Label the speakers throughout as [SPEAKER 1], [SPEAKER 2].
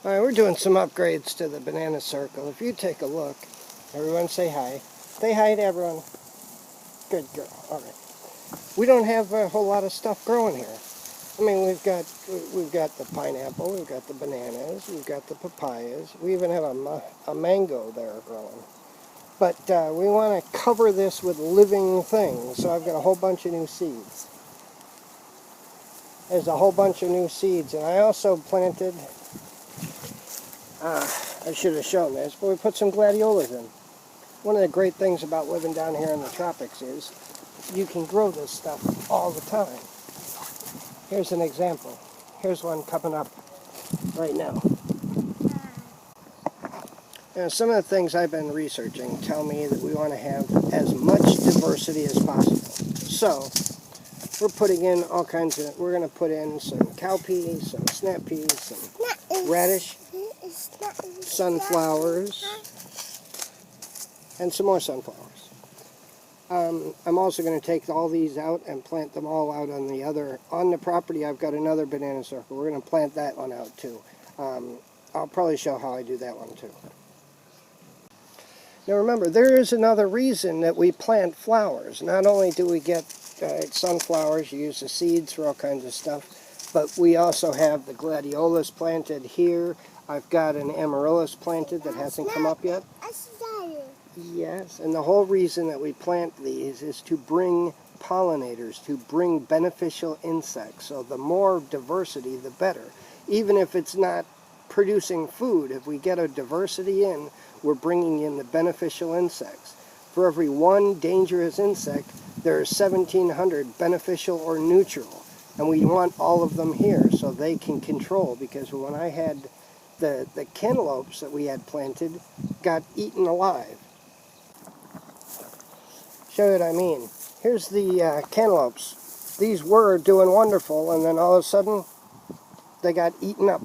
[SPEAKER 1] Alright, we're doing some upgrades to the banana circle. If you take a look, everyone say hi. Say hi to everyone. Good girl. Alright. We don't have a whole lot of stuff growing here. I mean, we've got the pineapple, we've got the bananas, we've got the papayas. We even have a mango there growing. But we want to cover this with living things, so I've got a whole bunch of new seeds. There's a whole bunch of new seeds, and I also planted, I should have shown this, but we put some gladiolas in. One of the great things about living down here in the tropics is you can grow this stuff all the time. Here's an example. Here's one coming up right now. Now, some of the things I've been researching tell me that we want to have as much diversity as possible. So, we're putting in all kinds of, we're going to put in some cowpeas, some snap peas, some radish, sunflowers, and some more sunflowers. I'm also going to take all these out and plant them all out on the property. I've got another banana circle. We're going to plant that one out too. I'll probably show how I do that one too. Now remember, there is another reason that we plant flowers. Not only do we get sunflowers, you use the seeds for all kinds of stuff, but we also have the gladiolas planted here. I've got an amaryllis planted that hasn't come up yet. Yes, and the whole reason that we plant these is to bring pollinators, to bring beneficial insects. So the more diversity, the better. Even if it's not producing food, if we get a diversity in, we're bringing in the beneficial insects. For every one dangerous insect, there are 1,700 beneficial or neutral. And we want all of them here so they can control, because when I had the cantaloupes that we had planted got eaten alive. Show you what I mean. Here's the cantaloupes. These were doing wonderful, and then all of a sudden they got eaten up.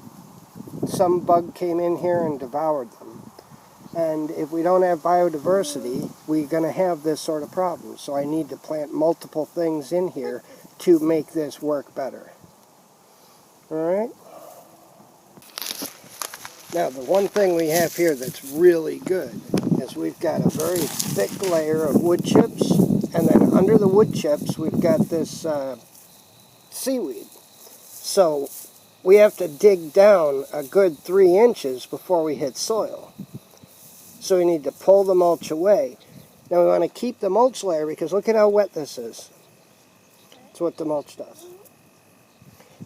[SPEAKER 1] Some bug came in here and devoured them. And if we don't have biodiversity, we're going to have this sort of problem. So I need to plant multiple things in here to make this work better. Alright? Now the one thing we have here that's really good is we've got a very thick layer of wood chips, and then under the wood chips we've got this seaweed. So we have to dig down a good 3 inches before we hit soil. So we need to pull the mulch away. Now we want to keep the mulch layer because look at how wet this is. That's what the mulch does.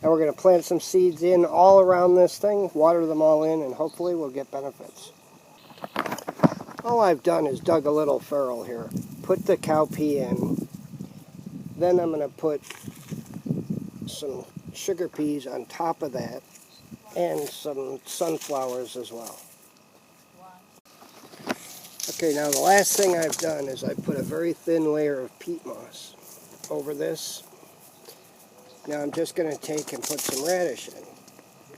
[SPEAKER 1] And we're going to plant some seeds in all around this thing, water them all in, and hopefully we'll get benefits. All I've done is dug a little furrow here. Put the cowpea in. Then I'm going to put some sugar peas on top of that and some sunflowers as well. Okay, now the last thing I've done is I put a very thin layer of peat moss over this. Now I'm just going to take and put some radish in.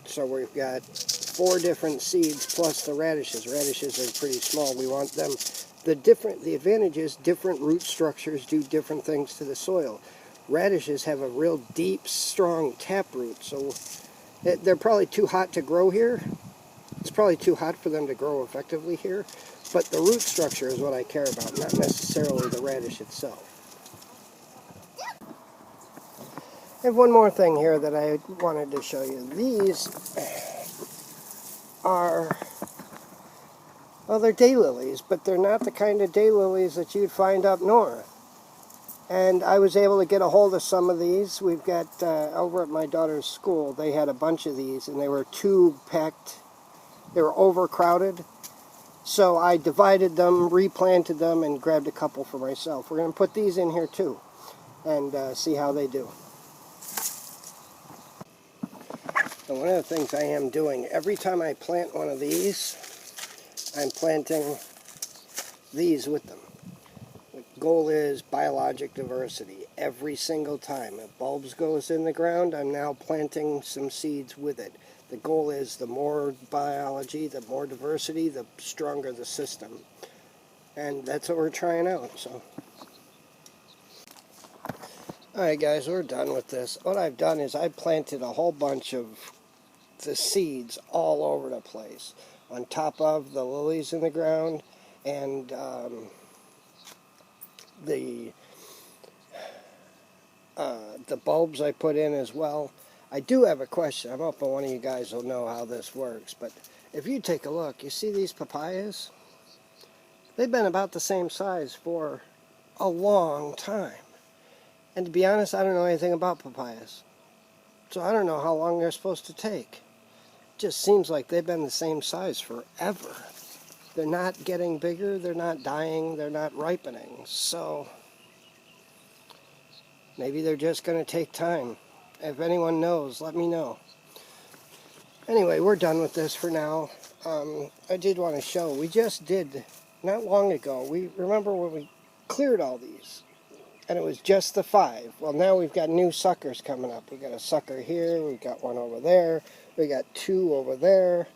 [SPEAKER 1] So we've got 4 different seeds plus the radishes. Radishes are pretty small. We want them. The advantage is different root structures do different things to the soil. Radishes have a real deep, strong taproot, so they're probably too hot to grow here. It's probably too hot for them to grow effectively here, but the root structure is what I care about, not necessarily the radish itself. I have one more thing here that I wanted to show you. These are, well, they're daylilies, but they're not the kind of daylilies that you'd find up north. And I was able to get a hold of some of these. We've got, over at my daughter's school, they had a bunch of these, and they were too packed. They were overcrowded. So I divided them, replanted them, and grabbed a couple for myself. We're going to put these in here too, and see how they do. And one of the things I am doing, every time I plant one of these, I'm planting these with them. The goal is biologic diversity every single time. If bulbs goes in the ground, I'm now planting some seeds with it. The goal is the more biology, the more diversity, the stronger the system. And that's what we're trying out. So, alright guys, we're done with this. What I've done is I planted a whole bunch of the seeds all over the place, on top of the lilies in the ground, and the bulbs I put in as well. I do have a question. I'm hoping one of you guys will know how this works, but if you take a look, you see these papayas? They've been about the same size for a long time. And to be honest, I don't know anything about papayas. So I don't know how long they're supposed to take. It just seems like they've been the same size forever. They're not getting bigger, they're not dying, they're not ripening. So maybe they're just going to take time. If anyone knows, let me know. Anyway, we're done with this for now. I did want to show, we just did, not long ago, we remember when we cleared all these, and it was just the 5. Well, now we've got new suckers coming up. We've got a sucker here, we've got one over there, we got 2 over there,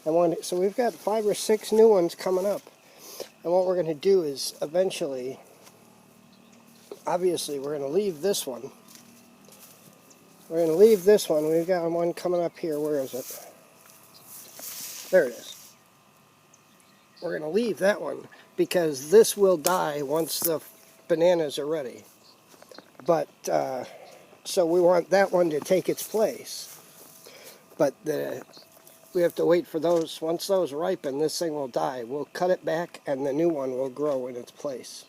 [SPEAKER 1] and one, so we've got 5 or 6 new ones coming up. And what we're going to do is eventually, obviously, we're going to leave this one. We're going to leave this one. We've got one coming up here. Where is it? There it is. We're going to leave that one because this will die once the bananas are ready. But, so we want that one to take its place. But we have to wait for those. Once those ripen, this thing will die. We'll cut it back and the new one will grow in its place.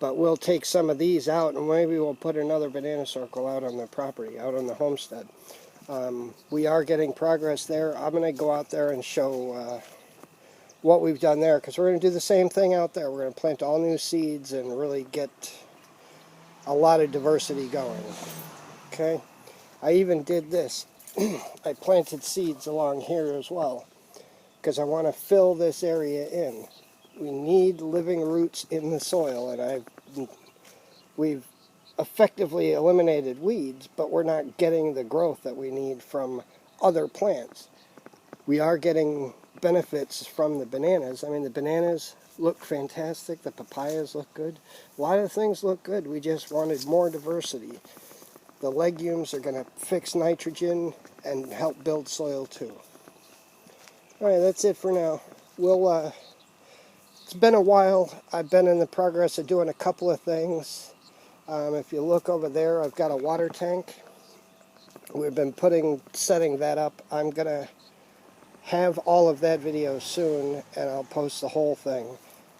[SPEAKER 1] But we'll take some of these out and maybe we'll put another banana circle out on the property, out on the homestead. We are getting progress there. I'm going to go out there and show what we've done there, because we're going to do the same thing out there. We're going to plant all new seeds and really get a lot of diversity going. Okay? I even did this. I planted seeds along here as well, because I want to fill this area in. We need living roots in the soil, and we've effectively eliminated weeds, but we're not getting the growth that we need from other plants. We are getting benefits from the bananas. I mean, the bananas look fantastic, the papayas look good. A lot of things look good. We just wanted more diversity. The legumes are going to fix nitrogen and help build soil too. Alright, that's it for now. It's been a while. I've been in the progress of doing a couple of things. If you look over there, I've got a water tank. We've been setting that up. I'm going to have all of that video soon, and I'll post the whole thing.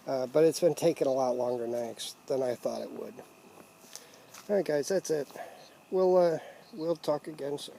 [SPEAKER 1] But it's been taking a lot longer than I thought it would. Alright guys, that's it. We'll talk again soon.